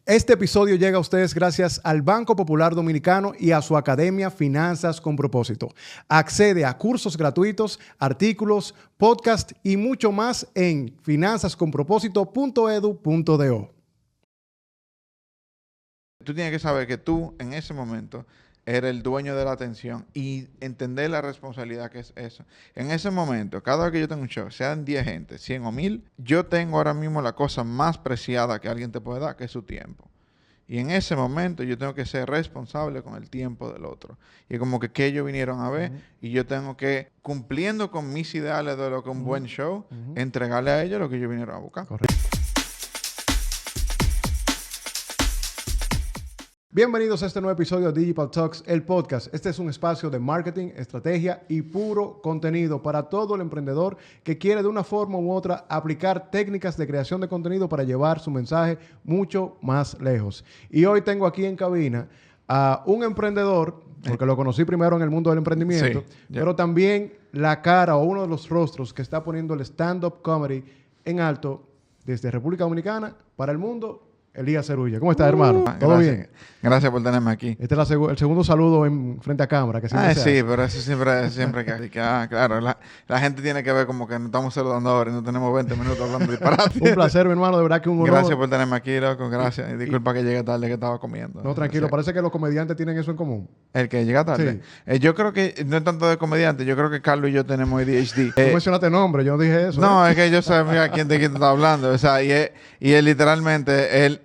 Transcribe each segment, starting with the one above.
Este episodio llega a ustedes gracias al Banco Popular Dominicano y a su academia Finanzas con Propósito. Accede a cursos gratuitos, artículos, podcast y mucho más en finanzasconpropósito.edu.do. Tú tienes que saber que tú, en ese momento, eres el dueño de la atención y entender la responsabilidad que es eso. En ese momento, cada vez que yo tengo un show, sean 10 gente, 100 o 1000, yo tengo ahora mismo la cosa más preciada que alguien te puede dar, que es su tiempo. Y en ese momento yo tengo que ser responsable con el tiempo del otro. Y como que ellos vinieron a ver, y yo tengo que, cumpliendo con mis ideales de lo que es un buen show, entregarle a ellos lo que ellos vinieron a buscar. Correcto. Bienvenidos a este nuevo episodio de Digital Talks, el podcast. Este es un espacio de marketing, estrategia y puro contenido para todo el emprendedor que quiere de una forma u otra aplicar técnicas de creación de contenido para llevar su mensaje mucho más lejos. Y hoy tengo aquí en cabina a un emprendedor, porque lo conocí primero en el mundo del emprendimiento, Sí, pero también la cara o uno de los rostros que está poniendo el stand-up comedy en alto desde República Dominicana para el mundo. Elías Cerulla. ¿Cómo estás, hermano? ¿Todo Gracias. bien? Gracias por tenerme aquí. Este es el segundo saludo frente a cámara. Que siempre se Sí, hace. pero eso siempre que claro, la gente tiene que ver como que nos estamos saludando ahora y no tenemos 20 minutos hablando disparate. Un placer, mi hermano. De verdad que un honor. Gracias por tenerme aquí, loco. Gracias. Y disculpa que llegue tarde, que estaba comiendo. No, tranquilo. Sí. Parece que los comediantes tienen eso en común. El que llega tarde. Yo creo que no es tanto de comediante. Yo creo que Carlos y yo tenemos ADHD. Tú mencionaste nombre. Yo no dije eso. No, es que yo sabía de quién te está hablando. O sea, y él literalmente,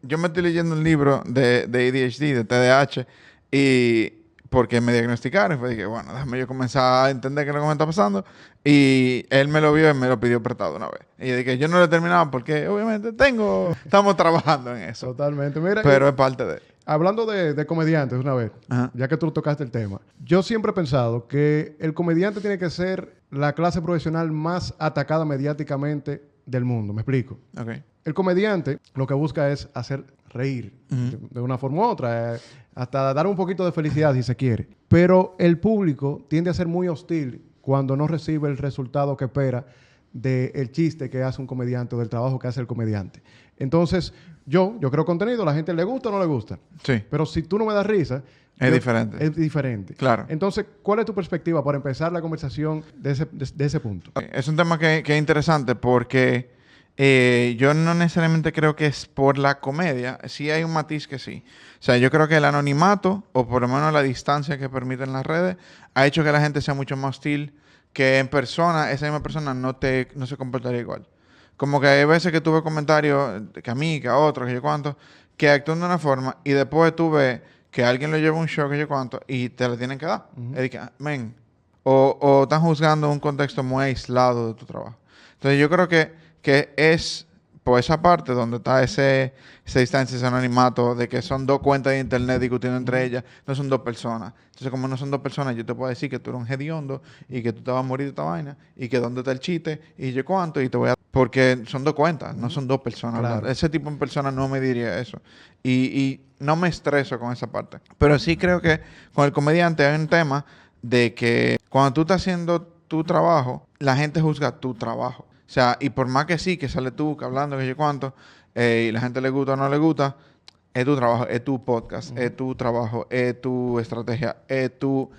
yo me estoy leyendo un libro de ADHD, de TDAH, y porque me diagnosticaron, y dije, bueno, déjame yo comenzar a entender qué es lo que me está pasando, y él me lo vio y me lo pidió prestado una vez. Y yo dije, yo no lo he terminado porque obviamente estamos trabajando en eso. Totalmente. Mira, Pero es parte de... Hablando de comediantes una vez, Ajá. ya que tú tocaste el tema, yo siempre he pensado que el comediante tiene que ser la clase profesional más atacada mediáticamente del mundo. ¿Me explico? Ok. El comediante lo que busca es hacer reír de una forma u otra, hasta dar un poquito de felicidad si se quiere. Pero el público tiende a ser muy hostil cuando no recibe el resultado que espera del chiste que hace un comediante o del trabajo que hace el comediante. Entonces, yo creo contenido, a la gente le gusta o no le gusta. Sí. Pero si tú no me das risa... Es diferente. Es diferente. Claro. Entonces, ¿cuál es tu perspectiva para empezar la conversación de ese punto? Es un tema que es interesante porque yo no necesariamente creo que es por la comedia. Sí hay un matiz que sí. O sea, yo creo que el anonimato, o por lo menos la distancia que permiten las redes, ha hecho que la gente sea mucho más hostil, que en persona, esa misma persona no se comportaría igual. Como que hay veces que tuve comentarios, que a mí, que a otros, que yo cuánto, que actúan de una forma y después tú ves que alguien lo lleva a un show, que yo cuánto, y te lo tienen que dar. Es que, men. O están juzgando un contexto muy aislado de tu trabajo. Entonces yo creo que es por esa parte donde está esa distancia, ese anonimato de que son dos cuentas de internet discutiendo entre ellas, no son dos personas. Entonces, como no son dos personas, yo te puedo decir que tú eres un hediondo y que tú te vas a morir de esta vaina y que dónde está el chiste y yo cuánto y te voy a... Porque son dos cuentas, no son dos personas. Claro. Ese tipo de persona no me diría eso. Y no me estreso con esa parte. Pero sí creo que con el comediante hay un tema de que cuando tú estás haciendo tu trabajo, la gente juzga tu trabajo. O sea, y por más que sí, que sale tú, que hablando, que yo cuánto, y la gente le gusta o no le gusta, es tu trabajo, es tu podcast, es tu trabajo, es tu estrategia, es tu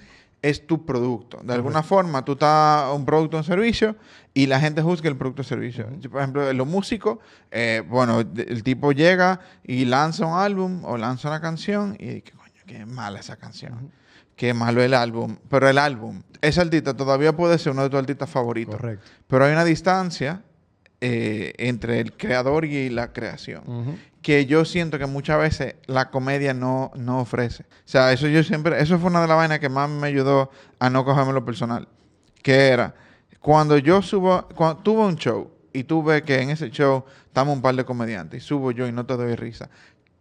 producto. De alguna forma, tú estás un producto o un servicio y la gente juzga el producto o servicio. Yo, por ejemplo, los músicos, bueno, el tipo llega y lanza un álbum o lanza una canción y qué coño, qué mala esa canción. Qué malo el álbum. Pero el álbum, ese artista todavía puede ser uno de tus artistas favoritos. Correcto. Pero hay una distancia entre el creador y la creación. Que yo siento que muchas veces la comedia no ofrece. O sea, eso fue una de las vainas que más me ayudó a no cogerme lo personal. Que era, cuando tuve un show y tú ves que en ese show estamos un par de comediantes y subo yo y no te doy risa,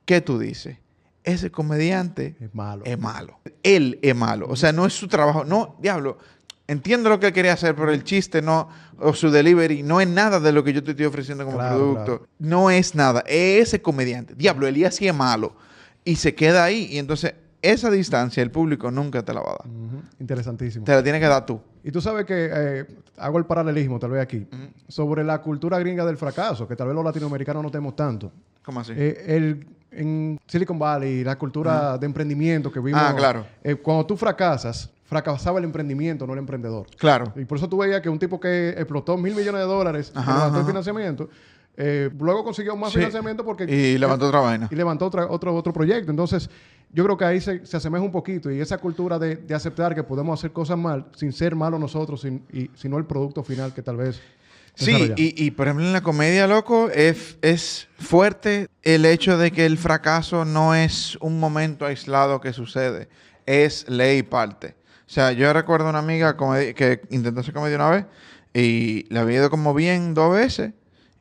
¿qué tú dices? Ese comediante Es malo. es malo. Él es malo. O sea, no es su trabajo. No, diablo. Entiendo lo que él quería hacer, pero el chiste no, o su delivery, no es nada de lo que yo te estoy ofreciendo como producto. Claro. No es nada. Es ese comediante. Diablo, Elías sí es malo. Y se queda ahí. Y entonces, esa distancia, el público nunca te la va a dar. Interesantísimo. Te la tiene que dar tú. Y tú sabes que hago el paralelismo, tal vez aquí, sobre la cultura gringa del fracaso, que tal vez los latinoamericanos no tenemos tanto. ¿Cómo así? En Silicon Valley, la cultura de emprendimiento que vimos. Claro. Cuando tú fracasaba el emprendimiento, no el emprendedor. Claro. Y por eso tú veías que un tipo que explotó $1,000 millones, que levantó el financiamiento, luego consiguió más financiamiento porque... Y levantó otra vaina. Y levantó otro proyecto. Entonces, yo creo que ahí se asemeja un poquito. Y esa cultura de aceptar que podemos hacer cosas mal sin ser malos nosotros, sino el producto final que tal vez... Sí, y por ejemplo en la comedia, loco, es fuerte el hecho de que el fracaso no es un momento aislado que sucede, es ley y parte. O sea, yo recuerdo una amiga que intentó hacer comedia una vez y le había ido como bien 2 veces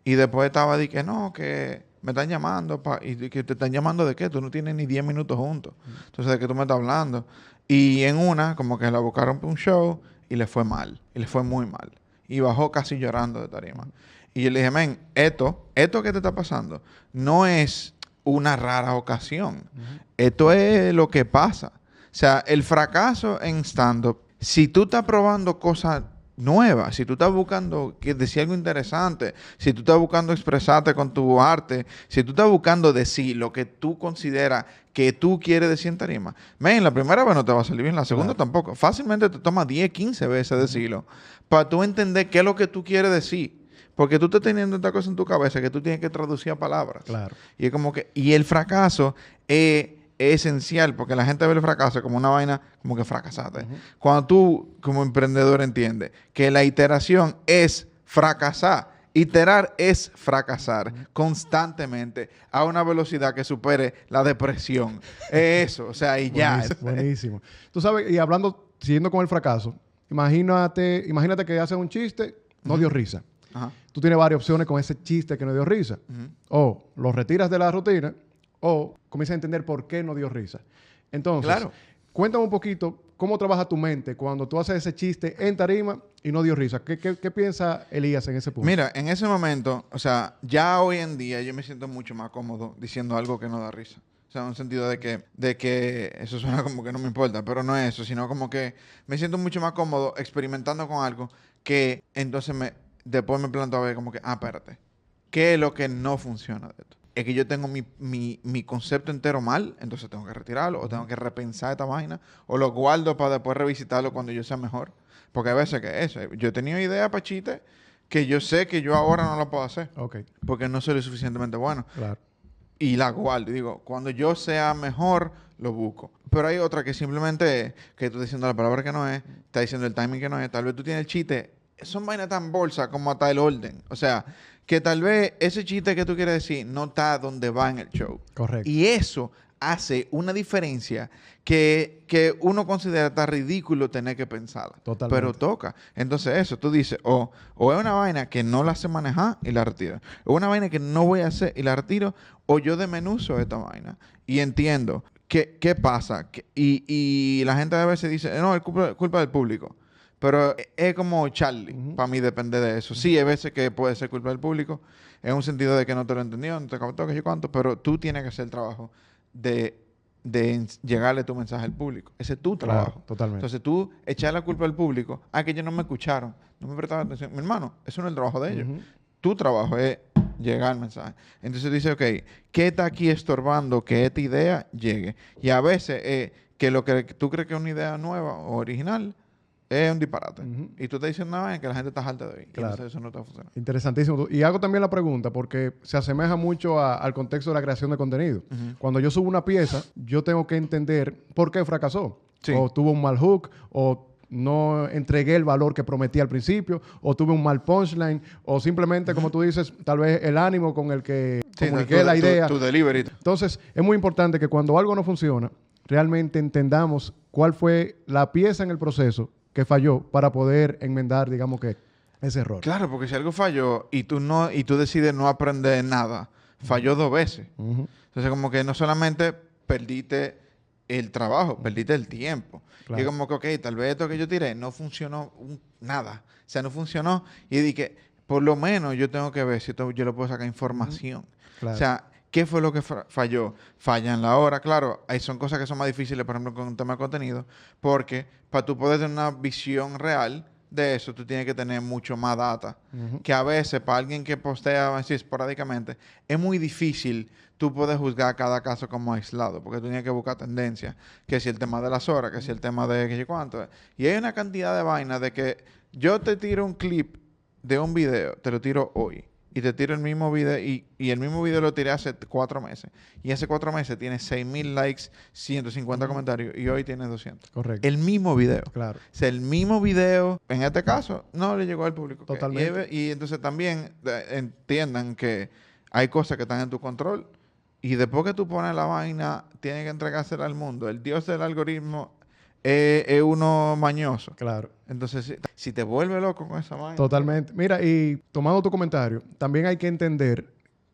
y después estaba de que no, que me están llamando y que te están llamando de qué, tú no tienes ni 10 minutos juntos. Entonces, ¿de qué tú me estás hablando? Y en una, como que la buscaron para un show y le fue mal, y le fue muy mal. Y bajó casi llorando de tarima. Y yo le dije, men, esto que te está pasando no es una rara ocasión. Esto es lo que pasa. O sea, el fracaso en stand-up, si tú estás probando cosas nuevas, si tú estás buscando decir algo interesante, si tú estás buscando expresarte con tu arte, si tú estás buscando decir lo que tú consideras que tú quieres decir en tarima, men, la primera vez no te va a salir bien, la segunda tampoco. Fácilmente te toma 10, 15 veces decirlo para tú entender qué es lo que tú quieres decir. Porque tú estás teniendo esta cosa en tu cabeza que tú tienes que traducir a palabras. Claro. Y es como que... Y el fracaso es esencial porque la gente ve el fracaso como una vaina como que fracasaste. Cuando tú, como emprendedor, entiendes que la iteración es fracasar. Iterar es fracasar constantemente a una velocidad que supere la depresión. Eso, o sea, y ya. Buenísimo. Tú sabes, y siguiendo con el fracaso, imagínate que haces un chiste, no dio risa. Ajá. Tú tienes varias opciones con ese chiste que no dio risa. O lo retiras de la rutina o comienzas a entender por qué no dio risa. Entonces, cuéntame un poquito cómo trabaja tu mente cuando tú haces ese chiste en tarima y no dio risa. ¿Qué piensa Elías en ese punto? Mira, en ese momento, o sea, ya hoy en día yo me siento mucho más cómodo diciendo algo que no da risa. O sea, en un sentido de que eso suena como que no me importa, pero no es eso, sino como que me siento mucho más cómodo experimentando con algo que entonces después me planto a ver como que, espérate, ¿qué es lo que no funciona de esto? Es que yo tengo mi concepto entero mal, entonces tengo que retirarlo, o tengo que repensar esta vaina, o lo guardo para después revisitarlo cuando yo sea mejor. Porque a veces que eso, yo he tenido ideas para chistes que yo sé que yo ahora no la puedo hacer. Porque no soy lo suficientemente bueno. Claro. Y la guardo. Y digo, cuando yo sea mejor, lo busco. Pero hay otra que simplemente es que tú estás diciendo la palabra que no es, estás diciendo el timing que no es, tal vez tú tienes el chiste, son vainas tan bolsas como hasta el orden. O sea, que tal vez ese chiste que tú quieres decir no está donde va en el show. Correcto. Y eso hace una diferencia que uno considera tan ridículo tener que pensarla. Totalmente. Pero toca. Entonces eso, tú dices, o es una vaina que no la sé manejar y la retiro. O una vaina que no voy a hacer y la retiro, o yo desmenuzo esta vaina. Y entiendo qué pasa. Y la gente a veces dice, no, es culpa del público. Pero es como Charlie. Para mí depende de eso. Sí, hay veces que puede ser culpa del público. En un sentido de que no te lo entendió, no te captó, que yo cuánto. Pero tú tienes que hacer el trabajo de llegarle tu mensaje al público. Ese es tu trabajo. Claro, totalmente. Entonces tú echar la culpa al público. Que ellos no me escucharon. No me prestaron atención. Mi hermano, eso no es el trabajo de ellos. Tu trabajo es llegar al mensaje. Entonces dice, ok, ¿qué está aquí estorbando que esta idea llegue? Y a veces que lo que tú crees que es una idea nueva o original es un disparate. Y tú estás diciendo una vaina que la gente está harta de oír. Claro. Entonces eso no te va a funcionar. Interesantísimo. Y hago también la pregunta porque se asemeja mucho al contexto de la creación de contenido. Cuando yo subo una pieza, yo tengo que entender por qué fracasó. Sí. O tuvo un mal hook, o no entregué el valor que prometí al principio, o tuve un mal punchline, o simplemente, como tú dices, tal vez el ánimo con el que comuniqué la idea. Tu delivery. Entonces, es muy importante que cuando algo no funciona, realmente entendamos cuál fue la pieza en el proceso que falló para poder enmendar, digamos que, ese error. Claro, porque si algo falló y tú decides no aprender nada, falló 2 veces. Entonces, como que no solamente perdiste el trabajo, perdiste el tiempo. Claro. Y como que, ok, tal vez esto que yo tiré no funcionó nada. O sea, no funcionó. Y dije, por lo menos yo tengo que ver si yo le puedo sacar información. Claro. O sea, ¿qué fue lo que falló? Falla en la hora, claro. Ahí son cosas que son más difíciles, por ejemplo, con un tema de contenido, porque para tú poder tener una visión real de eso, tú tienes que tener mucho más data. Que a veces, para alguien que postea así esporádicamente, es muy difícil tú puedes juzgar cada caso como aislado, porque tú tienes que buscar tendencias, que si el tema de las horas, que si el tema de qué sé cuánto. Y hay una cantidad de vainas de que yo te tiro un clip de un video, te lo tiro hoy, y te tiro el mismo video, y el mismo video lo tiré hace 4 meses. Y hace 4 meses tiene 6,000 likes, 150 comentarios, y hoy tiene 200. Correcto. El mismo video. Claro. O sea, el mismo video, en este caso, no le llegó al público. Totalmente. Y entonces también entiendan que hay cosas que están en tu control, y después que tú pones la vaina, tienes que entregársela al mundo. El dios del algoritmo es uno mañoso. Claro. Entonces, si te vuelve loco con esa vaina. Totalmente. Mira, y tomando tu comentario, también hay que entender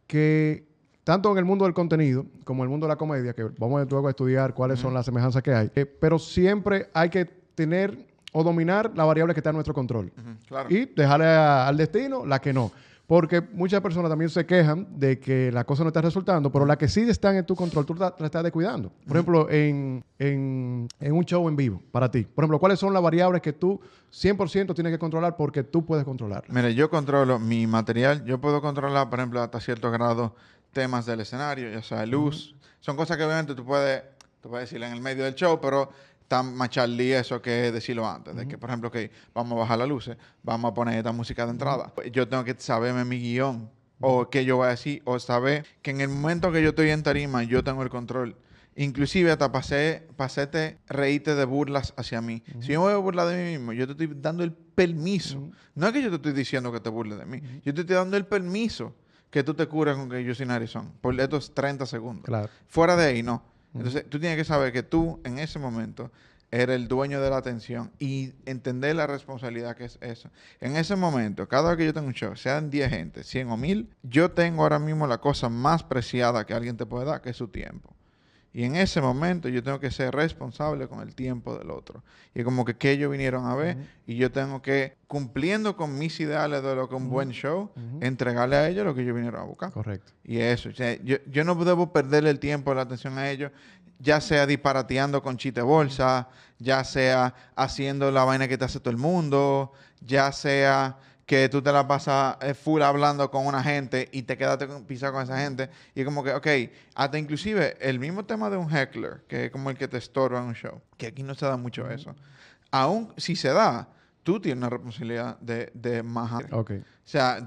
que tanto en el mundo del contenido como en el mundo de la comedia, que vamos luego a estudiar cuáles son las semejanzas que hay, pero siempre hay que tener o dominar la variable que está en nuestro control. Claro. Y dejarle al destino la que no. Porque muchas personas también se quejan de que la cosa no está resultando, pero las que sí están en tu control, tú la estás descuidando. Por ejemplo, en un show en vivo, para ti. Por ejemplo, ¿cuáles son las variables que tú 100% tienes que controlar porque tú puedes controlar? Mira, yo controlo mi material. Yo puedo controlar, por ejemplo, hasta cierto grado temas del escenario, ya sea luz. Son cosas que obviamente tú puedes decirle en el medio del show, pero está más Charlie eso que decirlo antes. De que, por ejemplo, que vamos a bajar las luces, vamos a poner esta música de entrada. Yo tengo que saberme mi guión, o qué yo voy a decir, o saber que en el momento que yo estoy en tarima, yo tengo el control. Inclusive hasta pasete reírte de burlas hacia mí. Si yo me voy a burlar de mí mismo, yo te estoy dando el permiso. No es que yo te estoy diciendo que te burles de mí. Yo te estoy dando el permiso que tú te cures con que yo soy narizón por estos 30 segundos. Claro. Fuera de ahí, no. Entonces, tú tienes que saber que tú, en ese momento, eres el dueño de la atención y entender la responsabilidad que es eso. En ese momento, cada vez que yo tengo un show, sean 10 gente, 100 o 1000, yo tengo ahora mismo la cosa más preciada que alguien te puede dar, que es su tiempo. Y en ese momento yo tengo que ser responsable con el tiempo del otro. Y es como que ellos vinieron a ver y yo tengo que, cumpliendo con mis ideales de lo que es un buen show, entregarle a ellos lo que ellos vinieron a buscar. Correcto. Y eso, o sea, yo no debo perderle el tiempo, la atención a ellos, ya sea disparateando con chiste bolsa, ya sea haciendo la vaina que te hace todo el mundo, ya sea que tú te la pasas full hablando con una gente y te quedaste pisado con esa gente. Y es como que, ok, hasta inclusive el mismo tema de un heckler, que es como el que te estorba en un show, que aquí no se da mucho eso. Aún si se da, tú tienes una responsabilidad de majar. Ok. O sea,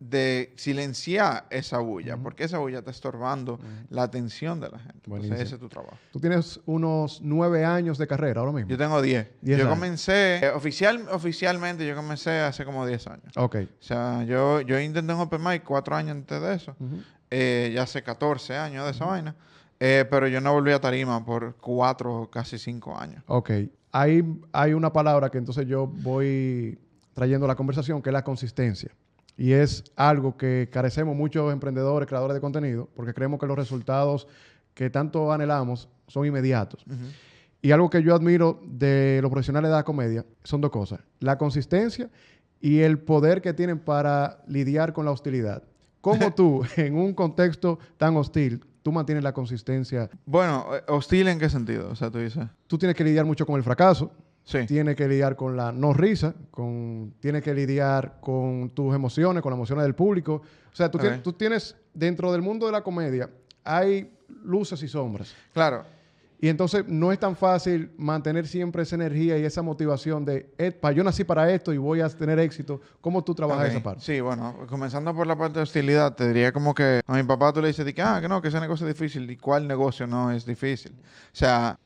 de silenciar esa bulla, porque esa bulla está estorbando la atención de la gente. Buenísimo. Entonces, ese es tu trabajo. Tú tienes unos 9 años de carrera ahora mismo. Yo tengo 10. 10 Yo años. comencé, oficialmente yo comencé hace como 10 años. Ok. O sea, yo intenté en Open Mic 4 años antes de eso. Ya hace 14 años de esa vaina. Pero yo no volví a tarima por 4 o casi 5 años. Ok. Hay una palabra que entonces yo voy trayendo a la conversación, que es la consistencia. Y es algo que carecemos muchos emprendedores, creadores de contenido, porque creemos que los resultados que tanto anhelamos son inmediatos. Y algo que yo admiro de los profesionales de la comedia son 2 cosas. La consistencia y el poder que tienen para lidiar con la hostilidad. ¿Cómo tú, en un contexto tan hostil, tú mantienes la consistencia? Bueno, ¿hostil en qué sentido? O sea, tú dices... Tú tienes que lidiar mucho con el fracaso. Sí. Tienes que lidiar con la no risa, tienes que lidiar con tus emociones, con las emociones del público. O sea, tú tienes, dentro del mundo de la comedia, hay luces y sombras. Claro. Y entonces no es tan fácil mantener siempre esa energía y esa motivación de, yo nací para esto y voy a tener éxito. ¿Cómo tú trabajas esa parte? Sí, bueno, comenzando por la parte de hostilidad, te diría como que a mi papá tú le dices que no, que ese negocio es difícil. ¿Y cuál negocio no es difícil? O sea,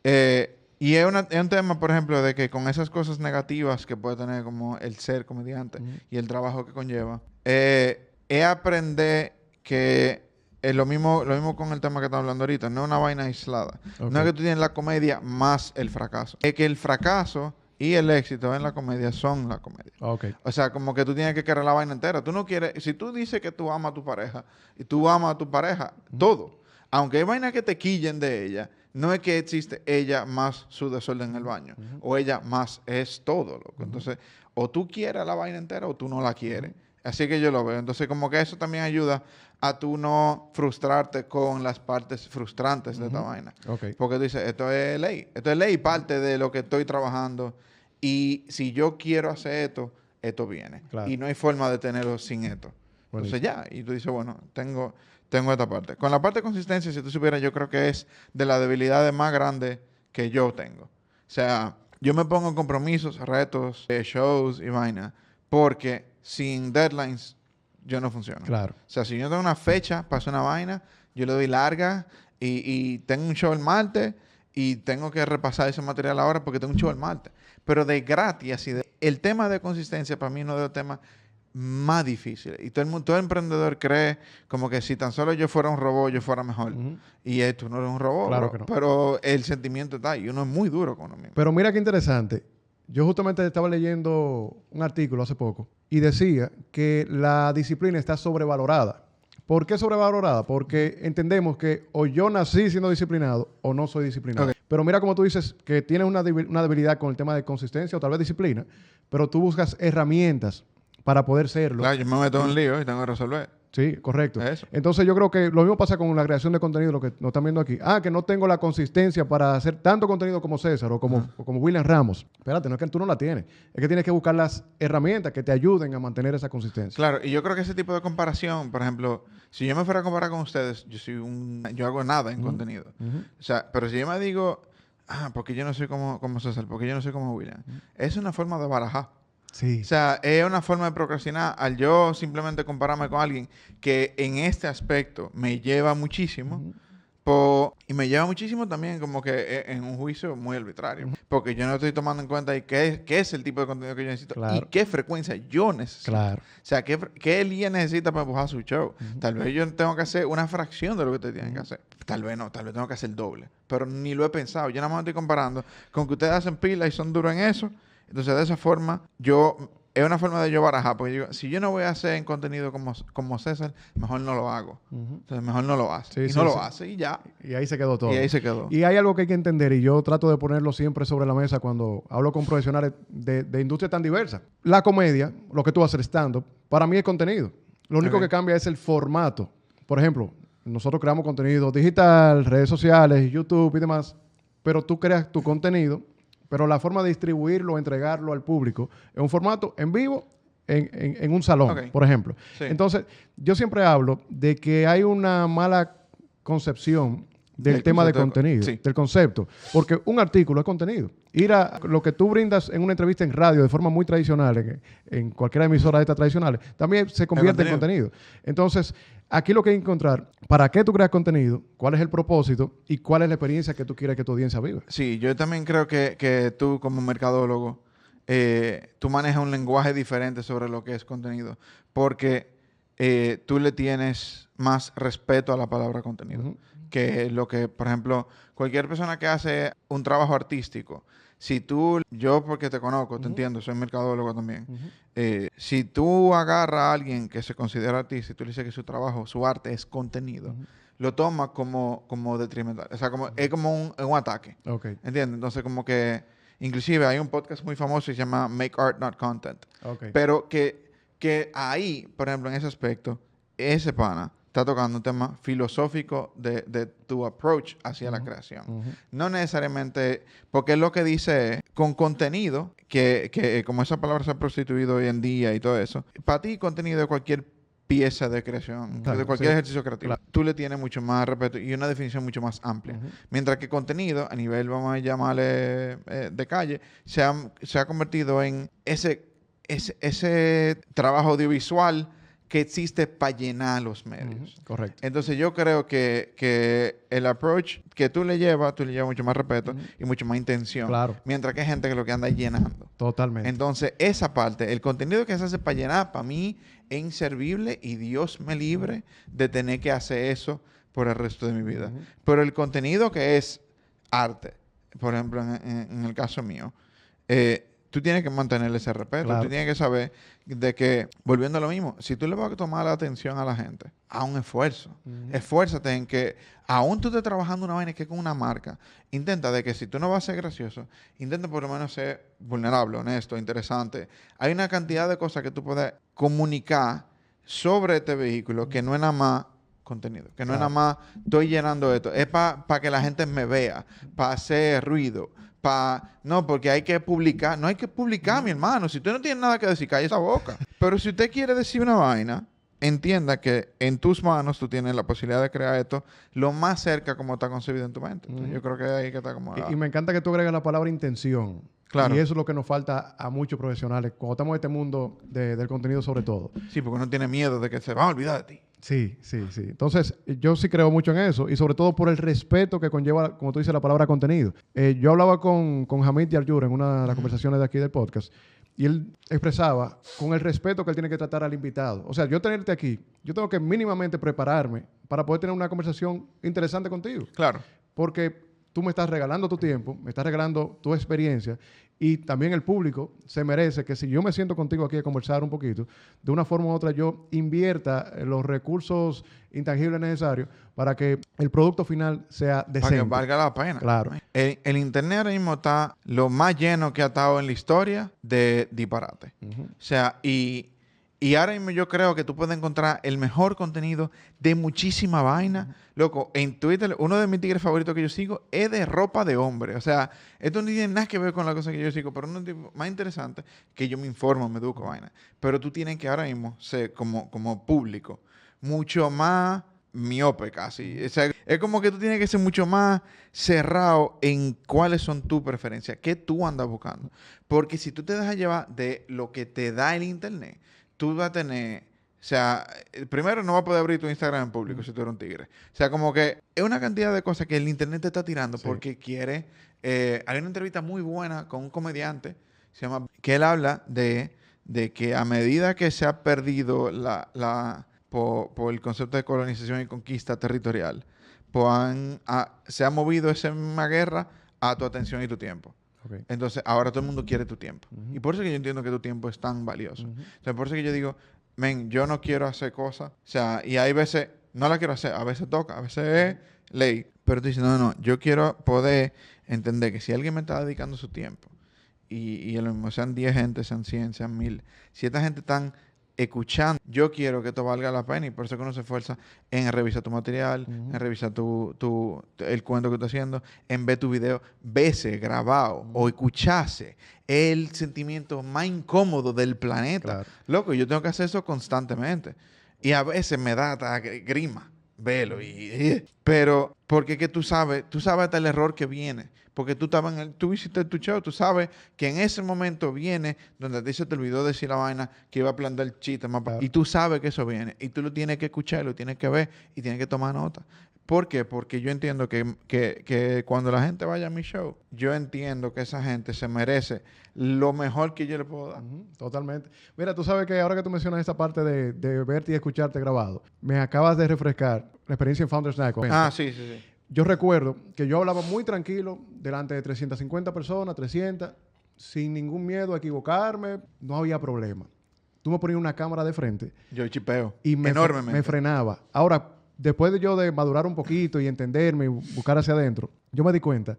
y es un tema, por ejemplo, de que con esas cosas negativas que puede tener como el ser comediante y el trabajo que conlleva, es aprender que es lo mismo con el tema que estamos hablando ahorita. No es una vaina aislada. Okay. No es que tú tienes la comedia más el fracaso. Es que el fracaso y el éxito en la comedia son la comedia. Okay. O sea, como que tú tienes que querer la vaina entera. Tú no quieres... Si tú dices que tú amas a tu pareja y tú amas a tu pareja, todo. Aunque hay vainas que te quillen de ella, no es que existe ella más su desorden en el baño. O ella más es todo, loco. Entonces, o tú quieres la vaina entera o tú no la quieres. Así que yo lo veo. Entonces, como que eso también ayuda a tú no frustrarte con las partes frustrantes de esta vaina. Okay. Porque tú dices, esto es ley. Esto es ley, parte de lo que estoy trabajando. Y si yo quiero hacer esto viene. Claro. Y no hay forma de tenerlo sin esto. Buenísimo. Entonces ya, y tú dices, bueno, tengo esta parte. Con la parte de consistencia, si tú supieras, yo creo que es de las debilidades más grandes que yo tengo. O sea, yo me pongo en compromisos, retos, shows y vaina, porque sin deadlines yo no funciono. Claro. O sea, si yo tengo una fecha para hacer una vaina, yo le doy larga y tengo un show el martes y tengo que repasar ese material ahora porque tengo un show el martes. Pero de gratis, así de... El tema de consistencia para mí es uno de los temas más difíciles. Y todo emprendedor cree como que si tan solo yo fuera un robot, yo fuera mejor. Ujú. Y tú no eres un robot, Claro bro. que no. Pero el sentimiento está ahí. Y uno es muy duro con uno mismo. Pero mira qué interesante. Yo justamente estaba leyendo un artículo hace poco y decía que la disciplina está sobrevalorada. ¿Por qué sobrevalorada? Porque entendemos que o yo nací siendo disciplinado o no soy disciplinado. Ok. Pero mira como tú dices que tienes una debilidad con el tema de consistencia o tal vez disciplina, pero tú buscas herramientas para poder serlo. Claro, yo me meto en un lío y tengo que resolver. Sí, correcto. Eso. Entonces yo creo que lo mismo pasa con la creación de contenido, lo que nos están viendo aquí. Que no tengo la consistencia para hacer tanto contenido como César o como William Ramos. Espérate, no es que tú no la tienes. Es que tienes que buscar las herramientas que te ayuden a mantener esa consistencia. Claro, y yo creo que ese tipo de comparación, por ejemplo, si yo me fuera a comparar con ustedes, yo hago nada en contenido. O sea, pero si yo me digo, porque yo no soy como César, porque yo no soy como William, es una forma de barajar. Sí. O sea, es una forma de procrastinar al yo simplemente compararme con alguien que en este aspecto me lleva muchísimo. Y me lleva muchísimo también como que en un juicio muy arbitrario. Porque yo no estoy tomando en cuenta qué es el tipo de contenido que yo necesito Claro. y qué frecuencia yo necesito. Claro. O sea, qué Elías necesita para empujar su show. Tal vez yo tengo que hacer una fracción de lo que ustedes tienen que hacer. Tal vez no, tal vez tengo que hacer el doble. Pero ni lo he pensado. Yo nada más me estoy comparando con que ustedes hacen pila y son duros en eso. Entonces, de esa forma, es una forma de yo barajar. Porque digo, si yo no voy a hacer en contenido como César, mejor no lo hago. Entonces, mejor no lo hace. Sí, no lo sí. hace y ya. Y ahí se quedó todo. Y ahí se quedó. Y hay algo que hay que entender, y yo trato de ponerlo siempre sobre la mesa cuando hablo con profesionales de industrias tan diversas. La comedia, lo que tú haces stand-up, para mí es contenido. Lo único que cambia es el formato. Por ejemplo, nosotros creamos contenido digital, redes sociales, YouTube y demás, pero tú creas tu contenido, pero la forma de distribuirlo, entregarlo al público, es un formato en vivo, en un salón, por ejemplo. Sí. Entonces, yo siempre hablo de que hay una mala concepción del tema de contenido, del concepto. Porque un artículo es contenido. Ir a lo que tú brindas en una entrevista en radio de forma muy tradicional, en cualquier emisora de estas tradicionales, también se convierte en contenido. Entonces, aquí lo que hay que encontrar, ¿para qué tú creas contenido? ¿Cuál es el propósito? ¿Y cuál es la experiencia que tú quieres que tu audiencia viva? Sí, yo también creo que tú como mercadólogo, tú manejas un lenguaje diferente sobre lo que es contenido. Porque tú le tienes más respeto a la palabra contenido. Que lo que, por ejemplo, cualquier persona que hace un trabajo artístico, yo porque te conozco, te entiendo, soy mercadólogo también. Si tú agarras a alguien que se considera artista y tú le dices que su trabajo, su arte es contenido, lo toma como detrimental. O sea, es como un ataque. Okay. ¿Entiendes? Entonces, como que, inclusive hay un podcast muy famoso que se llama Make Art Not Content. Okay. Pero que ahí, por ejemplo, en ese aspecto, ese pana está tocando un tema filosófico de tu approach hacia la creación. No necesariamente, porque lo que dice es, con contenido, que como esa palabra se ha prostituido hoy en día y todo eso, para ti contenido de cualquier pieza de creación, Claro, de cualquier sí. ejercicio creativo, Claro. tú le tienes mucho más respeto y una definición mucho más amplia. Mientras que contenido, a nivel, vamos a llamarle de calle, se ha convertido en ese trabajo audiovisual que existe para llenar los medios. Correcto. Entonces yo creo que el approach que tú le llevas mucho más respeto y mucho más intención. Claro. Mientras que hay gente que lo que anda llenando. Totalmente. Entonces esa parte, el contenido que se hace para llenar, para mí es inservible y Dios me libre de tener que hacer eso por el resto de mi vida. Pero el contenido que es arte, por ejemplo, en el caso mío, tú tienes que mantener ese respeto. Claro. Tú tienes que saber de que, volviendo a lo mismo, si tú le vas a tomar la atención a la gente, haz un esfuerzo. Esfuérzate en que, aún tú estés trabajando una vaina que es con una marca, intenta de que si tú no vas a ser gracioso, intenta por lo menos ser vulnerable, honesto, interesante. Hay una cantidad de cosas que tú puedes comunicar sobre este vehículo que no es nada más contenido, que no es nada más estoy llenando esto, es para que la gente me vea, para hacer ruido, No, porque hay que publicar. No hay que publicar, mi hermano. Si usted no tiene nada que decir, calle esa boca. Pero si usted quiere decir una vaina, entienda que en tus manos tú tienes la posibilidad de crear esto lo más cerca como está concebido en tu mente. Entonces, yo creo que ahí que está como... Y me encanta que tú agregas la palabra intención. Claro. Y eso es lo que nos falta a muchos profesionales cuando estamos en este mundo del contenido sobre todo. Sí, porque uno tiene miedo de que se van a olvidar de ti. Sí. Entonces, yo sí creo mucho en eso y sobre todo por el respeto que conlleva, como tú dices, la palabra contenido. Yo hablaba con Hamid Yarjur en una de las conversaciones de aquí del podcast y él expresaba con el respeto que él tiene que tratar al invitado. O sea, yo tenerte aquí, yo tengo que mínimamente prepararme para poder tener una conversación interesante contigo. Claro. Porque tú me estás regalando tu tiempo, me estás regalando tu experiencia y también el público se merece que si yo me siento contigo aquí a conversar un poquito, de una forma u otra yo invierta los recursos intangibles necesarios para que el producto final sea decente. Para que valga la pena. Claro. El internet ahora mismo está lo más lleno que ha estado en la historia de disparate. O sea, y ahora mismo yo creo que tú puedes encontrar el mejor contenido de muchísima vaina. Loco, en Twitter, uno de mis tigres favoritos que yo sigo es de ropa de hombre. O sea, esto no tiene nada que ver con la cosa que yo sigo, pero uno tipo más interesante que yo me informo, me educo, vaina. Pero tú tienes que ahora mismo ser como público mucho más miope casi. O sea, es como que tú tienes que ser mucho más cerrado en cuáles son tus preferencias, qué tú andas buscando. Porque si tú te dejas llevar de lo que te da el internet, tú vas a tener, o sea, primero no vas a poder abrir tu Instagram en público si tú eres un tigre. O sea, como que es una cantidad de cosas que el internet te está tirando porque quiere... hay una entrevista muy buena con un comediante, se llama, que él habla de que a medida que se ha perdido por el concepto de colonización y conquista territorial, pues se ha movido esa misma guerra a tu atención y tu tiempo. Okay. Entonces, ahora todo el mundo quiere tu tiempo. Y por eso que yo entiendo que tu tiempo es tan valioso. O sea, por eso que yo digo, yo no quiero hacer cosas. O sea, y hay veces, no la quiero hacer. A veces toca, a veces es ley. Pero tú dices, no, yo quiero poder entender que si alguien me está dedicando su tiempo, y a lo mismo sean 10 gente, sean 100, sean 1000, si esta gente están escuchando, yo quiero que esto valga la pena y por eso que uno se esfuerza en revisar tu material, en revisar el cuento que estás haciendo, en ver tu video, verse grabado o escucharse el sentimiento más incómodo del planeta. Claro. Loco, yo tengo que hacer eso constantemente y a veces me da hasta grima verlo pero porque que tú sabes hasta el error que viene. Porque tú visitas tu show, tú sabes que en ese momento viene donde a ti se te olvidó decir la vaina que iba a plantar el chiste más y tú sabes que eso viene y tú lo tienes que escuchar, lo tienes que ver y tienes que tomar nota. ¿Por qué? Porque yo entiendo que cuando la gente vaya a mi show, yo entiendo que esa gente se merece lo mejor que yo le puedo dar. Totalmente. Mira, tú sabes que ahora que tú mencionas esta parte de verte y escucharte grabado, me acabas de refrescar la experiencia en Founders Night. Sí. Yo recuerdo que yo hablaba muy tranquilo delante de 350 personas, 300, sin ningún miedo a equivocarme, no había problema. Tú me ponías una cámara de frente. Yo chipeo. Y enormemente. Me frenaba. Ahora, después de madurar un poquito y entenderme y buscar hacia adentro, yo me di cuenta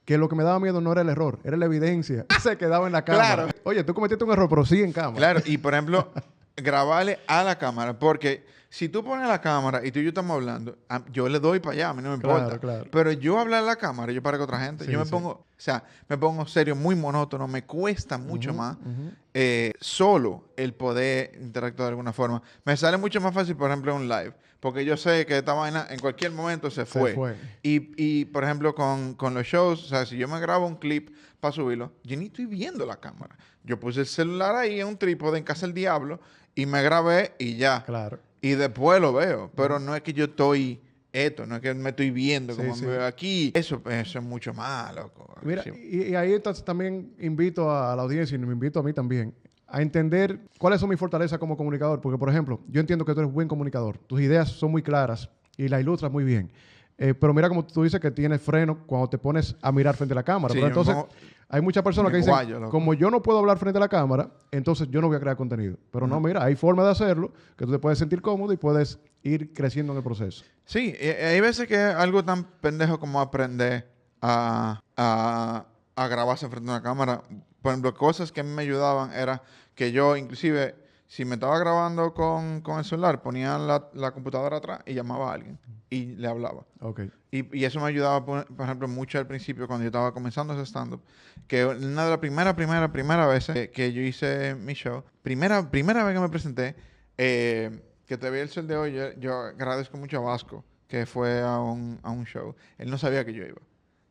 que lo que me daba miedo no era el error, era la evidencia. Se quedaba en la cámara. Claro. Oye, tú cometiste un error, pero sí en cámara. Claro, y por ejemplo, grabarle a la cámara, porque si tú pones la cámara y tú y yo estamos hablando, yo le doy para allá, a mí no me importa. Claro. Pero yo hablar a la cámara, yo para que otra gente, yo me pongo serio, muy monótono, me cuesta mucho más solo el poder interactuar de alguna forma. Me sale mucho más fácil, por ejemplo, un live, porque yo sé que esta vaina en cualquier momento se fue. Y por ejemplo, con los shows, o sea, si yo me grabo un clip para subirlo, yo ni estoy viendo la cámara. Yo puse el celular ahí en un trípode en casa del diablo y me grabé y ya. Claro. Y después lo veo, pero no es que yo estoy no es que me estoy viendo como me veo aquí. Eso es mucho más, loco. Mira, y ahí entonces también invito a la audiencia y me invito a mí también a entender cuáles son mis fortalezas como comunicador. Porque, por ejemplo, yo entiendo que tú eres buen comunicador. Tus ideas son muy claras y las ilustras muy bien. Pero mira como tú dices que tienes freno cuando te pones a mirar frente a la cámara. Sí, pero entonces hay muchas personas que dicen, como yo no puedo hablar frente a la cámara, entonces yo no voy a crear contenido. Pero no, mira, hay formas de hacerlo que tú te puedes sentir cómodo y puedes ir creciendo en el proceso. Sí, hay veces que es algo tan pendejo como aprender a grabarse frente a una cámara. Por ejemplo, cosas que a mí me ayudaban era que yo inclusive si me estaba grabando con el celular, ponía la computadora atrás y llamaba a alguien y le hablaba. Ok. Y eso me ayudaba, por ejemplo, mucho al principio cuando yo estaba comenzando ese stand-up. Que una de las primeras veces que yo hice mi show, primera vez que me presenté, que todavía el sol de hoy, yo agradezco mucho a Vasco, que fue a un show. Él no sabía que yo iba.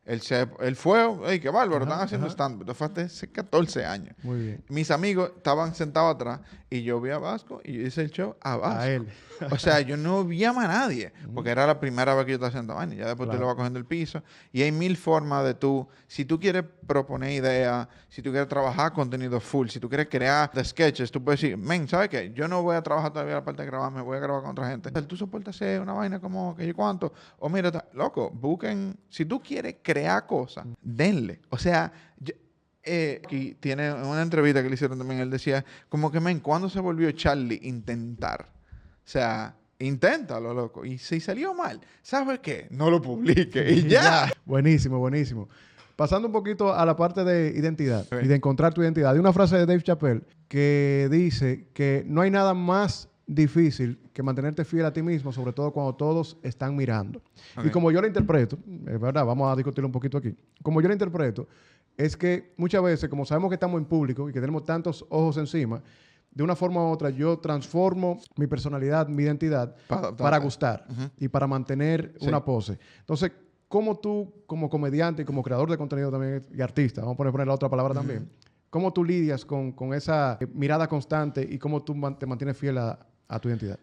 Él fue, ¡ey, qué bárbaro! Están haciendo stand-up. Esto fue hace 14 años. Muy bien. Mis amigos estaban sentados atrás y yo vi a Vasco y yo hice el show a Vasco. A él. O sea, yo no vi a más nadie, porque era la primera vez que yo estaba haciendo vaina. Ya después tú lo vas cogiendo el piso. Y hay mil formas de tú, si tú quieres proponer ideas, si tú quieres trabajar contenido full, si tú quieres crear de sketches, tú puedes decir, men, ¿sabes qué? Yo no voy a trabajar todavía la parte de grabar, me voy a grabar con otra gente. Tú soportas hacer una vaina como que yo cuánto. O mira, loco, busquen, si tú quieres crear cosas, denle. O sea, aquí tiene una entrevista que le hicieron también, él decía, como que, men, ¿cuándo se volvió Charlie intentar? O sea, inténtalo, loco. Y si salió mal, ¿sabes qué? No lo publique y ya. Buenísimo, buenísimo. Pasando un poquito a la parte de identidad Sí. y de encontrar tu identidad. Hay una frase de Dave Chappelle que dice que no hay nada más difícil que mantenerte fiel a ti mismo, sobre todo cuando todos están mirando. Ok. Y como yo lo interpreto, es verdad, vamos a discutirlo un poquito aquí. Como yo lo interpreto, es que muchas veces, como sabemos que estamos en público y que tenemos tantos ojos encima, de una forma u otra yo transformo mi personalidad, mi identidad para gustar y para mantener una pose. Entonces, ¿cómo tú, como comediante y como creador de contenido también y artista, vamos a poner la otra palabra también, cómo tú lidias con esa mirada constante y cómo tú te mantienes fiel a tu identidad?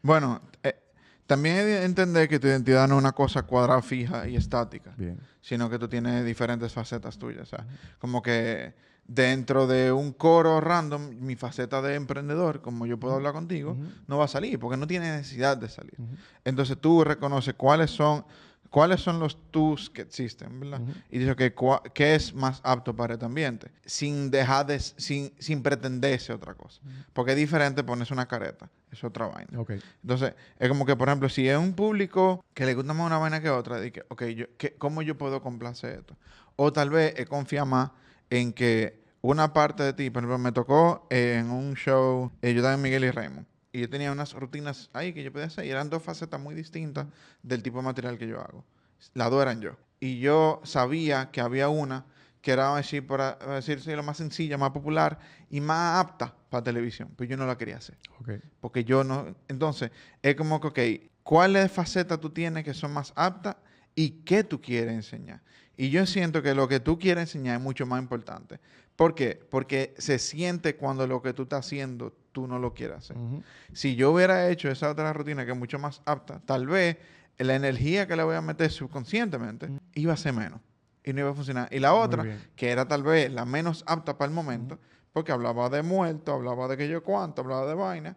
Bueno, también hay que entender que tu identidad no es una cosa cuadrada, fija y estática, Bien. sino que tú tienes diferentes facetas tuyas. O sea, como que dentro de un coro random, mi faceta de emprendedor, como yo puedo hablar contigo, no va a salir porque no tiene necesidad de salir. Entonces tú reconoces cuáles son los tus que existen, ¿verdad? Y dices que qué es más apto para este ambiente, sin dejar sin pretenderse otra cosa. Porque es diferente ponerse una careta, es otra vaina. Ok. Entonces, es como que, por ejemplo, si es un público que le gusta más una vaina que otra, de que, ok, ¿cómo yo puedo complacer esto? O tal vez confía más en que una parte de ti, por ejemplo, me tocó en un show, yo estaba en Miguel y Raymond, y yo tenía unas rutinas ahí que yo podía hacer, y eran dos facetas muy distintas del tipo de material que yo hago. Las dos eran yo. Y yo sabía que había una que era, decir, por decirse, lo más sencilla, más popular y más apta para televisión. Pero yo no la quería hacer. Okay. Porque yo no... Entonces, es como que, ok, ¿cuáles facetas tú tienes que son más aptas y qué tú quieres enseñar? Y yo siento que lo que tú quieres enseñar es mucho más importante. ¿Por qué? Porque se siente cuando lo que tú estás haciendo, tú no lo quieres hacer. Si yo hubiera hecho esa otra rutina que es mucho más apta, tal vez la energía que le voy a meter subconscientemente iba a ser menos. Y no iba a funcionar. Y la otra, que era tal vez la menos apta para el momento, porque hablaba de muerto, hablaba de que yo cuánto, hablaba de vaina,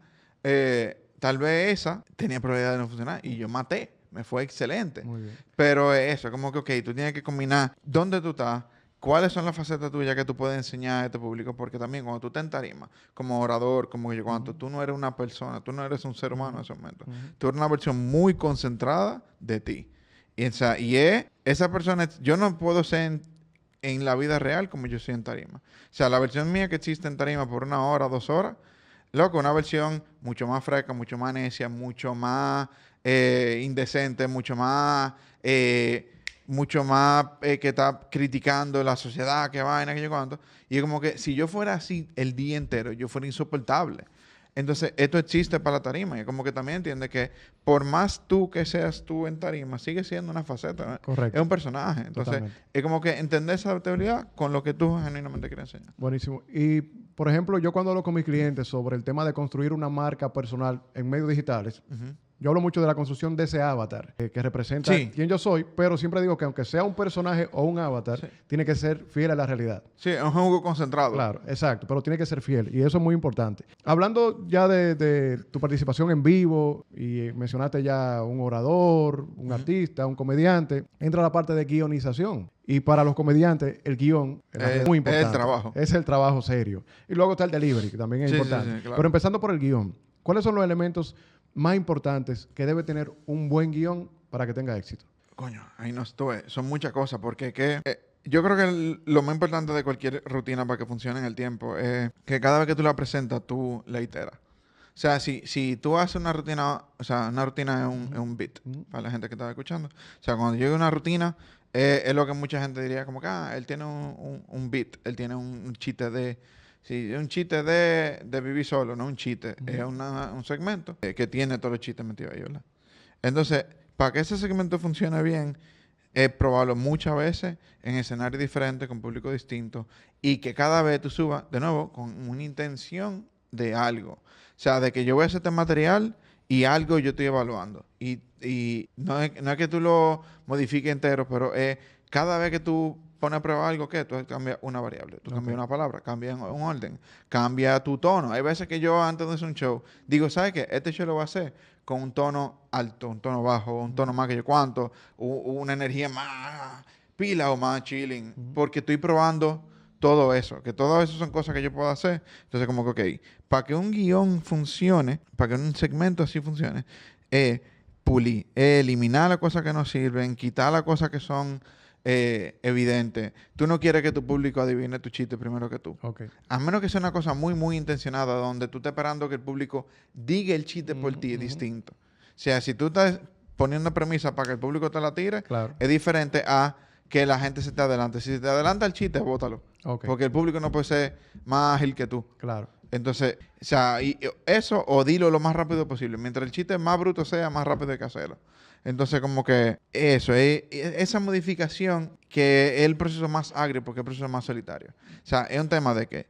tal vez esa tenía probabilidad de no funcionar. Y yo maté. Me fue excelente. Muy bien. Pero eso, como que, ok, tú tienes que combinar dónde tú estás, cuáles son las facetas tuyas que tú puedes enseñar a este público, porque también cuando tú te en tarima, como orador, como yo cuánto, tú no eres una persona, tú no eres un ser humano en ese momento. Tú eres una versión muy concentrada de ti. Y esa persona, yo no puedo ser en la vida real como yo soy en tarima. O sea, la versión mía que existe en tarima por 1 hora, 2 horas, loco, una versión mucho más fresca, mucho más necia, mucho más indecente, mucho más que está criticando la sociedad, que vaina, que yo cuánto. Y es como que si yo fuera así el día entero, yo fuera insoportable. Entonces, esto existe para la tarima. Y es como que también entiende que por más tú que seas tú en tarima, sigue siendo una faceta, ¿no? Correcto. Es un personaje. Entonces, Totalmente. es como que entender esa adaptabilidad con lo que tú genuinamente quieres enseñar. Buenísimo. Y, por ejemplo, yo cuando hablo con mis clientes sobre el tema de construir una marca personal en medios digitales, yo hablo mucho de la construcción de ese avatar que representa quién yo soy, pero siempre digo que aunque sea un personaje o un avatar, tiene que ser fiel a la realidad. Sí, es un juego concentrado. Claro, exacto, pero tiene que ser fiel y eso es muy importante. Hablando ya de tu participación en vivo y mencionaste ya un orador, un artista, un comediante, entra la parte de guionización. Y para los comediantes, el guión es muy importante. Es el trabajo. Es el trabajo serio. Y luego está el delivery, que también es importante. Sí, claro. Pero empezando por el guión, ¿cuáles son los elementos más importantes que debe tener un buen guión para que tenga éxito? Coño, ahí no estoy. Son muchas cosas, porque yo creo que lo más importante de cualquier rutina para que funcione en el tiempo es que cada vez que tú la presentas, tú la iteras. O sea, si tú haces una rutina, o sea, una rutina es un beat, para la gente que está escuchando. O sea, cuando llega una rutina, es lo que mucha gente diría como que, él tiene un beat, él tiene un chiste de... Sí, es un chiste de vivir solo, no un chiste. Es un segmento que tiene todos los chistes metidos ahí, ¿verdad? Entonces, para que ese segmento funcione bien, es probarlo muchas veces en escenarios diferentes, con público distinto, y que cada vez tú subas, de nuevo, con una intención de algo. O sea, de que yo voy a hacer este material y algo yo estoy evaluando. Y no es que tú lo modifiques entero, pero cada vez que tú pones a prueba algo, ¿qué? Tú cambias una variable, tú cambias una palabra, cambias un orden, cambia tu tono. Hay veces que yo antes de hacer un show digo, ¿sabes qué? Este show lo voy a hacer con un tono alto, un tono bajo, un tono más que yo cuánto, una energía más pila o más chilling, porque estoy probando todo eso, que todo eso son cosas que yo puedo hacer. Entonces, como que, ok, para que un guión funcione, para que un segmento así funcione, pulir, eliminar las cosas que no sirven, quitar las cosas que son evidentes. Tú no quieres que tu público adivine tu chiste primero que tú. Okay. A menos que sea una cosa muy, muy intencionada, donde tú estás esperando que el público diga el chiste por ti, es distinto. O sea, si tú estás poniendo premisa para que el público te la tire, Claro. es diferente a que la gente se te adelante. Si se te adelanta el chiste, bótalo. Okay. Porque el público no puede ser más ágil que tú. Claro. Entonces, o sea, eso o dilo lo más rápido posible. Mientras el chiste más bruto sea, más rápido hay que hacerlo. Entonces, como que eso, esa modificación que es el proceso más agrio porque es el proceso más solitario. O sea, es un tema de que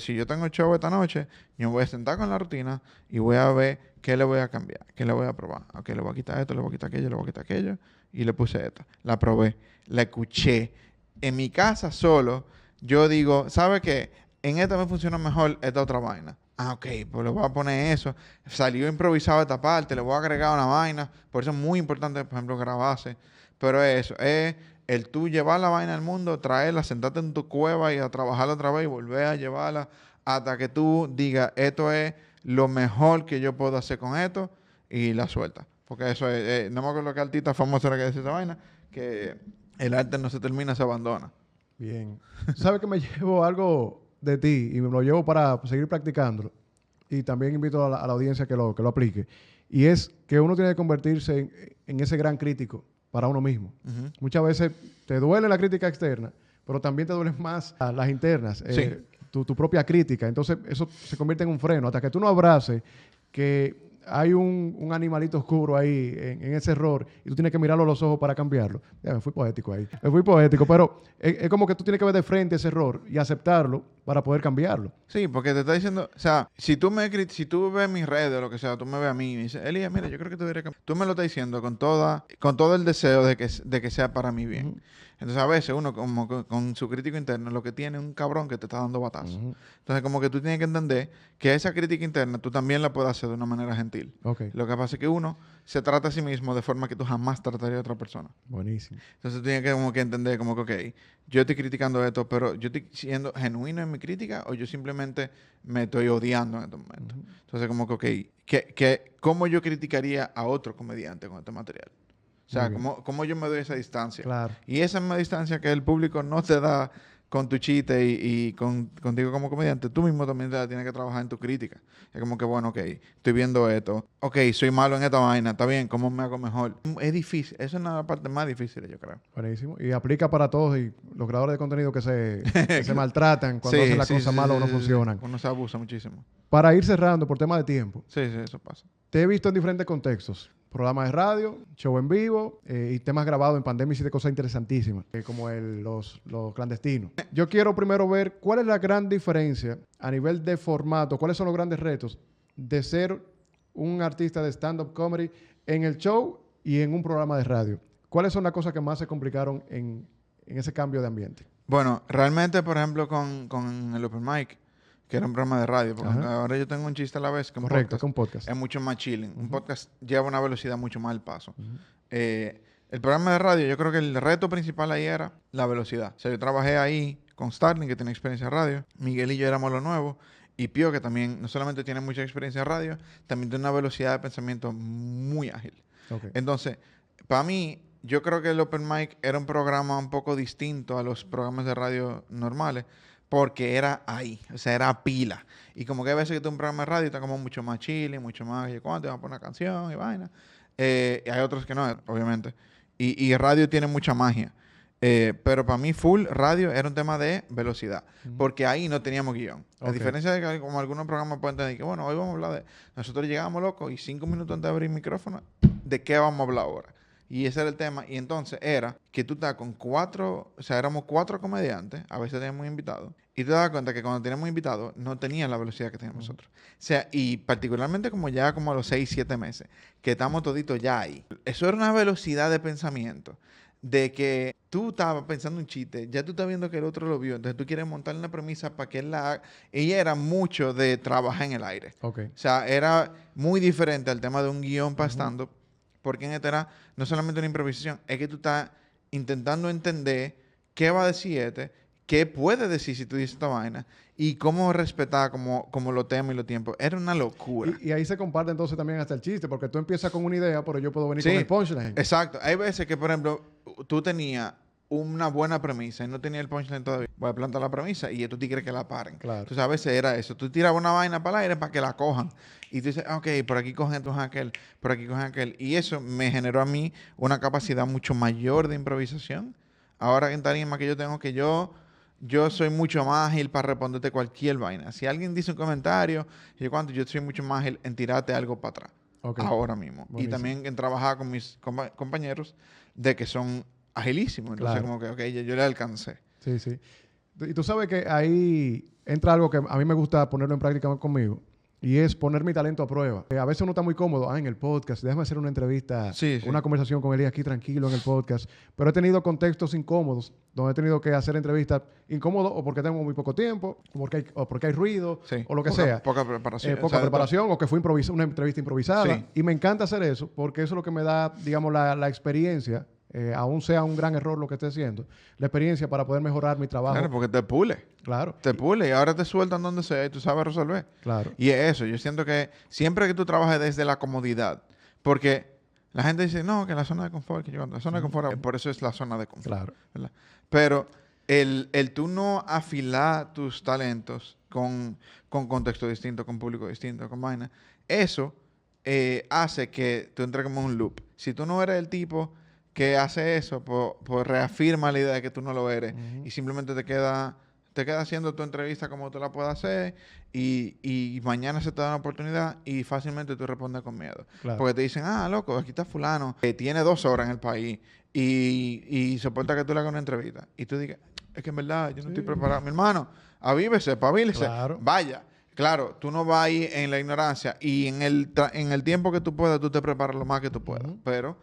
si yo tengo show esta noche, yo me voy a sentar con la rutina y voy a ver qué le voy a cambiar, qué le voy a probar. Ok, le voy a quitar esto, le voy a quitar aquello, le voy a quitar aquello. Y le puse esta. La probé, la escuché. En mi casa solo, yo digo, ¿sabe qué? En esta me funciona mejor esta otra vaina. Ok, pues le voy a poner eso. Salió improvisado esta parte, le voy a agregar una vaina. Por eso es muy importante, por ejemplo, grabarse. Pero eso, es el tú llevar la vaina al mundo, traerla, sentarte en tu cueva y a trabajarla otra vez y volver a llevarla hasta que tú digas, esto es lo mejor que yo puedo hacer con esto y la suelta. Porque eso es, no me acuerdo qué artista famoso era que decía esa vaina, que el arte no se termina, se abandona. Bien. ¿Sabes que me llevo algo de ti y me lo llevo para seguir practicándolo? Y también invito a la audiencia que lo aplique. Y es que uno tiene que convertirse en ese gran crítico para uno mismo. Muchas veces te duele la crítica externa, pero también te duelen más las internas, Sí. tu propia crítica. Entonces eso se convierte en un freno. Hasta que tú no abraces que hay un animalito oscuro ahí en ese error y tú tienes que mirarlo a los ojos para cambiarlo. Ya, me fui poético ahí. Me fui poético, pero es como que tú tienes que ver de frente ese error y aceptarlo para poder cambiarlo. Sí, porque te está diciendo, o sea, si tú ves mis redes o lo que sea, tú me ves a mí y me dices, Elías, mira, yo creo que tú deberías cambiar. Tú me lo estás diciendo con todo el deseo de que sea para mi bien. Entonces, a veces uno como con su crítico interno lo que tiene es un cabrón que te está dando batazos. Entonces, como que tú tienes que entender que esa crítica interna tú también la puedes hacer de una manera gentil. Okay. Lo que pasa es que uno se trata a sí mismo de forma que tú jamás tratarías a otra persona. Buenísimo. Entonces, tú tienes que como que entender como que, ok, yo estoy criticando esto, pero yo estoy siendo genuino en mi crítica o yo simplemente me estoy odiando en este momento. Entonces, como que, ok, ¿cómo yo criticaría a otro comediante con este material? O sea, ¿cómo yo me doy esa distancia? Claro. Y esa misma distancia que el público no te da con tu chiste y contigo como comediante, tú mismo también te la tienes que trabajar en tu crítica. Es como que, bueno, ok, estoy viendo esto. Ok, soy malo en esta vaina. Está bien, ¿cómo me hago mejor? Es difícil. Esa es una de las partes más difíciles, yo creo. Buenísimo. Y aplica para todos y los creadores de contenido que se maltratan cuando hacen las cosas malas o no funcionan. Uno se abusa muchísimo. Para ir cerrando por tema de tiempo. Sí, eso pasa. Te he visto en diferentes contextos. Programas de radio, show en vivo y temas grabados en pandemia y de cosas interesantísimas, como los clandestinos. Yo quiero primero ver cuál es la gran diferencia a nivel de formato, cuáles son los grandes retos de ser un artista de stand-up comedy en el show y en un programa de radio. ¿Cuáles son las cosas que más se complicaron en ese cambio de ambiente? Bueno, realmente, por ejemplo, con el Open Mic, que era un programa de radio, porque ahora yo tengo un chiste a la vez, que un podcast. Es mucho más chilling. Un podcast lleva una velocidad mucho más al paso. El programa de radio, yo creo que el reto principal ahí era la velocidad. O sea, yo trabajé ahí con Starling, que tiene experiencia en radio. Miguel y yo éramos los nuevos. Y Pío, que también no solamente tiene mucha experiencia en radio, también tiene una velocidad de pensamiento muy ágil. Okay. Entonces, para mí, yo creo que el Open Mic era un programa un poco distinto a los programas de radio normales porque era ahí, o sea, era pila. Y como que hay veces que tú un programa de radio está como mucho más chile, mucho más, y cuánto, van a poner una canción y vaina. Y hay otros que no, obviamente. Y radio tiene mucha magia. Pero para mí, full radio era un tema de velocidad. Porque ahí no teníamos guión. A diferencia de que como algunos programas pueden tener que, bueno, hoy vamos a hablar de... Nosotros llegamos locos y 5 minutos antes de abrir el micrófono, ¿de qué vamos a hablar ahora? Y ese era el tema. Y entonces era que tú estás con 4... O sea, éramos 4 comediantes. A veces teníamos invitados. Y te das cuenta que cuando teníamos invitados, no tenían la velocidad que teníamos nosotros. O sea, y particularmente como ya como a los 6, 7 meses, que estamos toditos ya ahí. Eso era una velocidad de pensamiento. De que tú estabas pensando un chiste, ya tú estás viendo que el otro lo vio, entonces tú quieres montarle una premisa para que él la haga. Ella era mucho de trabajar en el aire. Ok. O sea, era muy diferente al tema de un guión para stand-up, porque en este era no solamente una improvisación, es que tú estás intentando entender qué va a decir qué puede decir si tú dices esta vaina, y cómo respetar como los temas y los tiempos. Era una locura. Y ahí se comparte entonces también hasta el chiste, porque tú empiezas con una idea, pero yo puedo venir con el punchline. Exacto. Hay veces que, por ejemplo, tú tenías una buena premisa y no tenías el punchline todavía. Voy a plantar la premisa y tú te quieres que la paren. Claro. Entonces, a veces era eso. Tú tirabas una vaina para el aire para que la cojan. Y tú dices, ok, por aquí cogen entonces aquel, por aquí cogen aquel. Y eso me generó a mí una capacidad mucho mayor de improvisación. Ahora en tarima que yo tengo que yo soy mucho más ágil para responderte cualquier vaina. Si alguien dice un comentario, yo soy mucho más ágil en tirarte algo para atrás. Okay. Ahora mismo. Buenísimo. Y también en trabajar con mis compañeros de que son agilísimos. Entonces, como que, ok, yo le alcancé. Sí, sí. Y tú sabes que ahí entra algo que a mí me gusta ponerlo en práctica conmigo. Y es poner mi talento a prueba. A veces uno está muy cómodo en el podcast. Déjame hacer una entrevista, una conversación con Elías aquí tranquilo en el podcast. Pero he tenido contextos incómodos donde he tenido que hacer entrevistas incómodos o porque tengo muy poco tiempo o porque hay ruido o lo que sea. Poca preparación. Poca preparación o que fue una entrevista improvisada. Sí. Y me encanta hacer eso porque eso es lo que me da, digamos, la experiencia. Aún sea un gran error lo que esté haciendo, la experiencia para poder mejorar mi trabajo. Claro, porque te pule. Claro. Te pule y ahora te sueltan donde sea y tú sabes resolver. Claro. Y es eso. Yo siento que siempre que tú trabajes desde la comodidad, porque la gente dice, no, que la zona de confort, la zona de confort, por eso es la zona de confort. Claro. ¿Verdad? Pero el tú no afilar tus talentos con contexto distinto, con público distinto, con vaina, eso hace que tú entres como en un loop. Si tú no eres el tipo que hace eso, pues reafirma la idea de que tú no lo eres y simplemente te queda haciendo tu entrevista como tú la puedas hacer y mañana se te da una oportunidad y fácilmente tú respondes con miedo. Claro. Porque te dicen, loco, aquí está fulano, que tiene 2 horas en el país y soporta que tú le hagas una entrevista. Y tú digas, es que en verdad yo no estoy preparado. Mi hermano, avívese, pavílese, vaya. Claro, tú no vas ahí en la ignorancia y en el tiempo que tú puedas, tú te preparas lo más que tú puedas. Pero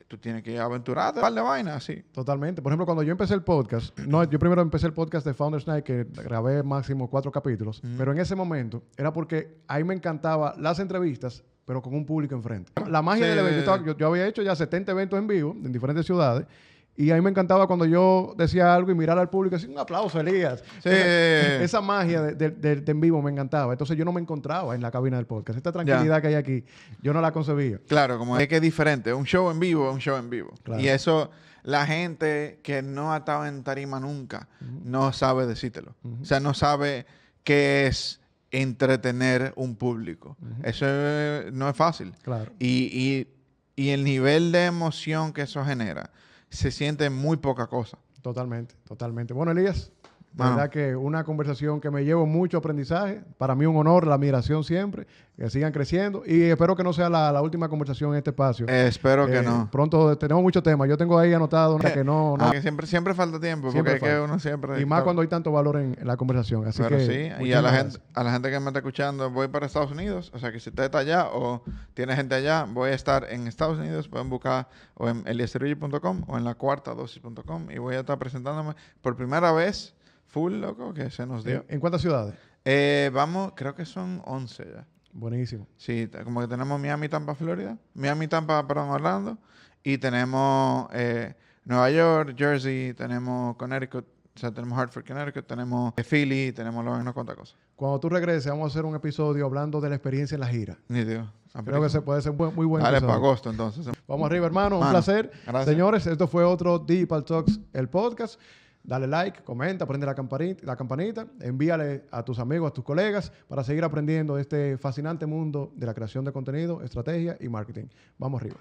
tú tienes que aventurarte, darle vaina, así. Totalmente. Por ejemplo, cuando yo empecé el podcast, yo primero empecé el podcast de Founders Night, que grabé máximo 4 capítulos, pero en ese momento era porque ahí me encantaba las entrevistas, pero con un público enfrente. La magia del evento, yo había hecho ya 70 eventos en vivo en diferentes ciudades, y a mí me encantaba cuando yo decía algo y mirar al público y decir, un aplauso, Elías. Sí. Esa magia de en vivo me encantaba. Entonces yo no me encontraba en la cabina del podcast. Esta tranquilidad que hay aquí, yo no la concebía. Claro, como es que es diferente. Un show en vivo es un show en vivo. Claro. Y eso, la gente que no ha estado en tarima nunca, no sabe decírtelo. O sea, no sabe qué es entretener un público. Eso no es fácil. Claro. Y el nivel de emoción que eso genera se siente muy poca cosa. Totalmente, totalmente. Bueno, Elías, la verdad que una conversación que me llevo mucho aprendizaje. Para mí un honor, la admiración siempre. Que sigan creciendo. Y espero que no sea la última conversación en este espacio. Espero que no. Pronto tenemos muchos temas. Yo tengo ahí anotado que no... que siempre falta tiempo. Siempre porque falta. Es que uno siempre... Y más cuando hay tanto valor en la conversación. Así pero que... sí. Y a la gente que me está escuchando, voy para Estados Unidos. O sea, que si usted está allá o tiene gente allá, voy a estar en Estados Unidos. Pueden buscar o en elieseruggi.com o en lacuartadosis.com y voy a estar presentándome por primera vez full, loco, que se nos dio. ¿En cuántas ciudades? Vamos, creo que son 11 ya. Buenísimo. Sí, como que tenemos Miami, Tampa, Florida. Orlando. Y tenemos Nueva York, Jersey, tenemos Connecticut, O sea, tenemos Hartford, Connecticut, tenemos Philly, tenemos unas cuantas cosas. Cuando tú regreses, vamos a hacer un episodio hablando de la experiencia en la gira. Nítido. Creo que se puede ser muy buen Dale episodio. para agosto, entonces. Vamos arriba, hermano. Un placer. Gracias. Señores, esto fue otro Digital Talks, el podcast. Dale like, comenta, prende la campanita, envíale a tus amigos, a tus colegas para seguir aprendiendo de este fascinante mundo de la creación de contenido, estrategia y marketing. Vamos arriba.